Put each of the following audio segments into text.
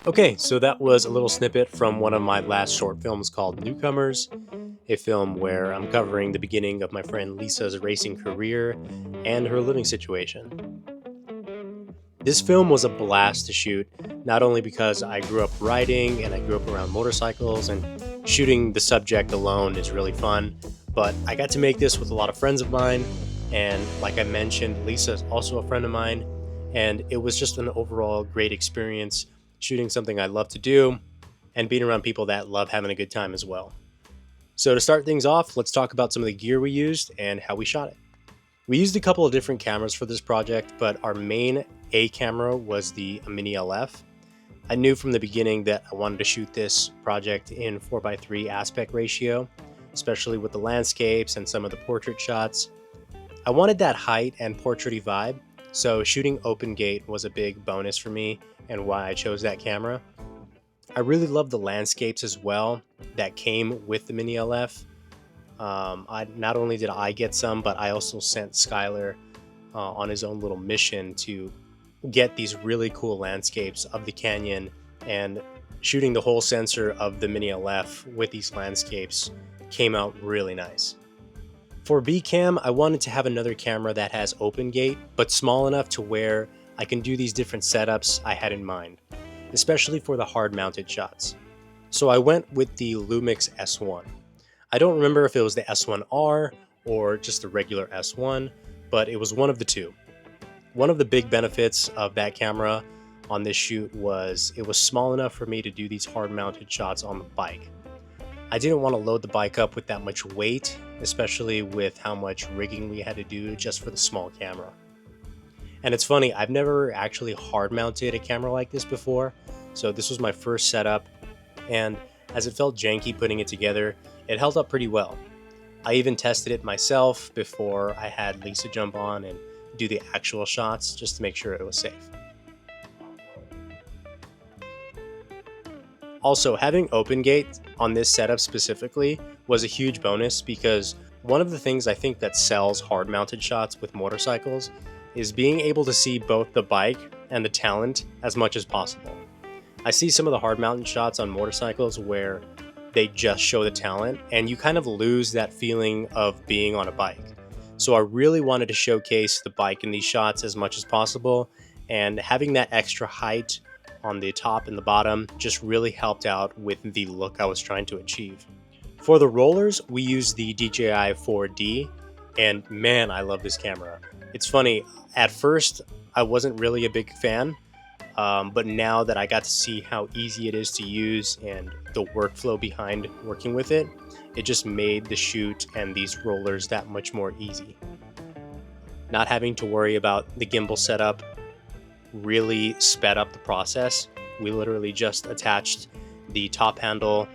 Okay, so that was a little snippet from one of my last short films called Newcomers, a film where I'm covering the beginning of my friend Lisa's racing career and her living situation. This film was a blast to shoot, not only because I grew up riding and I grew up around motorcycles, and shooting the subject alone is really fun, but I got to make this with a lot of friends of mine, and like I mentioned, Lisa is also a friend of mine, and it was just an overall great experience shooting something I love to do and being around people that love having a good time as well. So, to start things off, let's talk about some of the gear we used and how we shot it. We used a couple of different cameras for this project, but our main A camera was the Mini LF. I knew from the beginning that I wanted to shoot this project in 4:3 aspect ratio, especially with the landscapes and some of the portrait shots. I wanted that height and portraity vibe, so shooting open gate was a big bonus for me and why I chose that camera. I really love the landscapes as well that came with the Mini LF. I not only did I get some, but I also sent Skylar on his own little mission to get these really cool landscapes of the canyon, and shooting the whole sensor of the Mini LF with these landscapes came out really nice. For B cam, I wanted to have another camera that has open gate, but small enough to where I can do these different setups I had in mind, especially for the hard mounted shots. So I went with the Lumix S1. I don't remember if it was the S1R or just the regular S1, but it was one of the two. One of the big benefits of that camera on this shoot was it was small enough for me to do these hard mounted shots on the bike. I didn't want to load the bike up with that much weight, especially with how much rigging we had to do just for the small camera. And it's funny, I've never actually hard mounted a camera like this before, so this was my first setup, and as it felt janky putting it together, it held up pretty well. I even tested it myself before I had Lisa jump on and do the actual shots just to make sure it was safe. Also, having open gate on this setup specifically was a huge bonus because one of the things I think that sells hard mounted shots with motorcycles is being able to see both the bike and the talent as much as possible. I see some of the hard mounted shots on motorcycles where they just show the talent and you kind of lose that feeling of being on a bike. So I really wanted to showcase the bike in these shots as much as possible, and having that extra height on the top and the bottom just really helped out with the look I was trying to achieve. For the rollers, we used the DJI 4D, and man, I love this camera. It's funny, at first I wasn't really a big fan, but now that I got to see how easy it is to use and the workflow behind working with it, it just made the shoot and these rollers that much more easy. Not having to worry about the gimbal setup really sped up the process. We literally just attached the top handle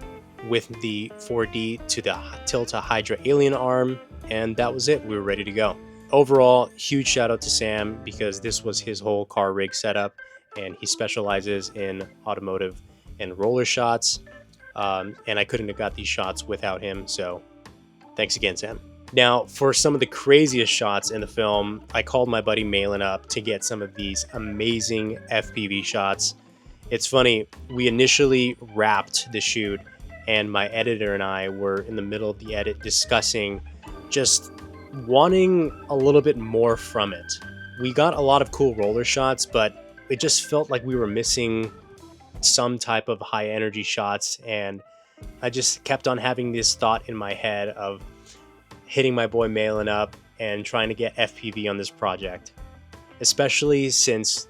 with the 4D to the Tilta Hydra Alien arm, and that was it. We were ready to go. Overall, huge shout out to Sam because this was his whole car rig setup, and he specializes in automotive and roller shots, and I couldn't have got these shots without him, so thanks again, Sam. Now, for some of the craziest shots in the film, I called my buddy Malin up to get some of these amazing FPV shots. It's funny, we initially wrapped the shoot, and my editor and I were in the middle of the edit discussing just wanting a little bit more from it. We got a lot of cool roller shots, but it just felt like we were missing some type of high energy shots, and I just kept on having this thought in my head of hitting my boy Malin up and trying to get FPV on this project, especially since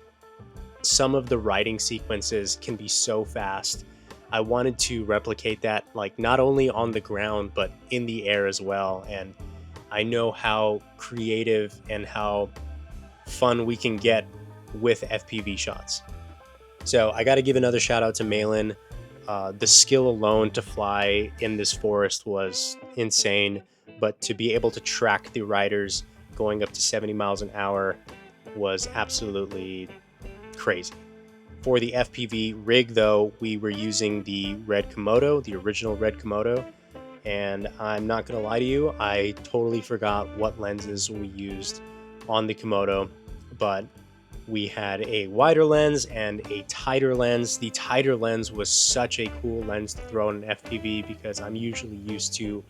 some of the riding sequences can be so fast. I wanted to replicate that, like, not only on the ground but in the air as well, and I know how creative and how fun we can get with FPV shots. So I got to give another shout out to Malin. The skill alone to fly in this forest was insane, but to be able to track the riders going up to 70 miles an hour was absolutely crazy. For the FPV rig, though, we were using the Red Komodo, the original Red Komodo, and I'm not going to lie to you, I totally forgot what lenses we used on the Komodo, but We had a wider lens and a tighter lens. The tighter lens was such a cool lens to throw in an FPV because I'm usually used to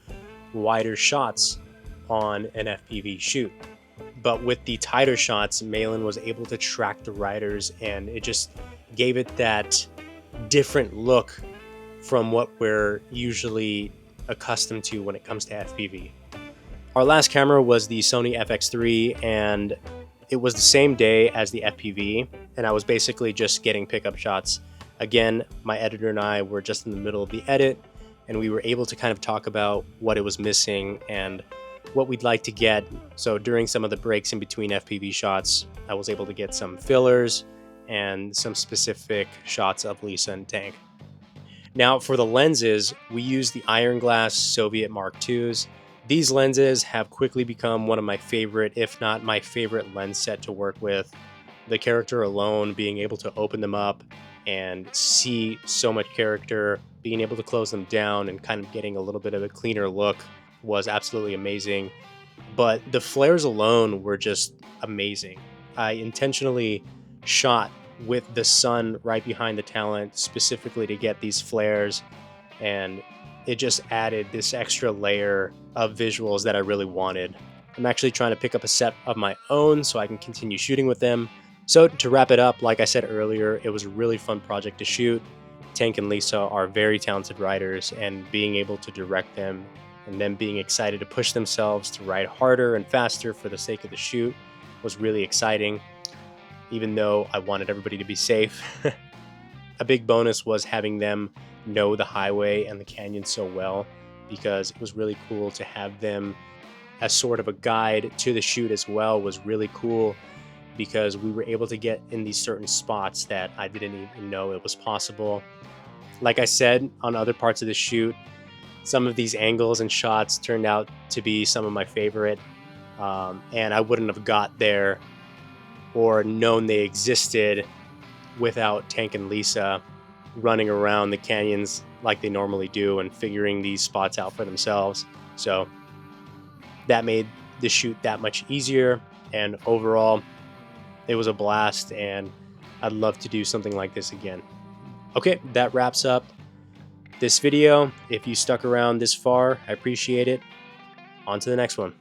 wider shots on an FPV shoot. But with the tighter shots, Malin was able to track the riders, and it just gave it that different look from what we're usually accustomed to when it comes to FPV. Our last camera was the Sony FX3, and it was the same day as the FPV, and I was basically just getting pickup shots. Again, my editor and I were just in the middle of the edit, and we were able to kind of talk about what it was missing and what we'd like to get. So during some of the breaks in between FPV shots, I was able to get some fillers and some specific shots of Lisa and Tank. Now for the lenses, we use the Iron Glass Soviet Mark IIs. These lenses have quickly become one of my favorite, if not my favorite lens set to work with. The character alone, being able to open them up and see so much character, being able to close them down and kind of getting a little bit of a cleaner look was absolutely amazing. But the flares alone were just amazing. I intentionally shot with the sun right behind the talent specifically to get these flares, and it just added this extra layer of visuals that I really wanted. I'm actually trying to pick up a set of my own so I can continue shooting with them. So to wrap it up, like I said earlier, it was a really fun project to shoot. Tank and Lisa are very talented riders, and being able to direct them and them being excited to push themselves to ride harder and faster for the sake of the shoot was really exciting, even though I wanted everybody to be safe. A big bonus was having them know the highway and the canyon so well, because it was really cool to have them as sort of a guide to the shoot as well. Was really cool because we were able to get in these certain spots that I didn't even know it was possible. Like I said, on other parts of the shoot, some of these angles and shots turned out to be some of my favorite, and I wouldn't have got there or known they existed without Tank and Lisa running around the canyons like they normally do and figuring these spots out for themselves. So that made the shoot that much easier, and overall it was a blast, and I'd love to do something like this again. Okay, that wraps up this video. If you stuck around this far, I appreciate it. On to the next one.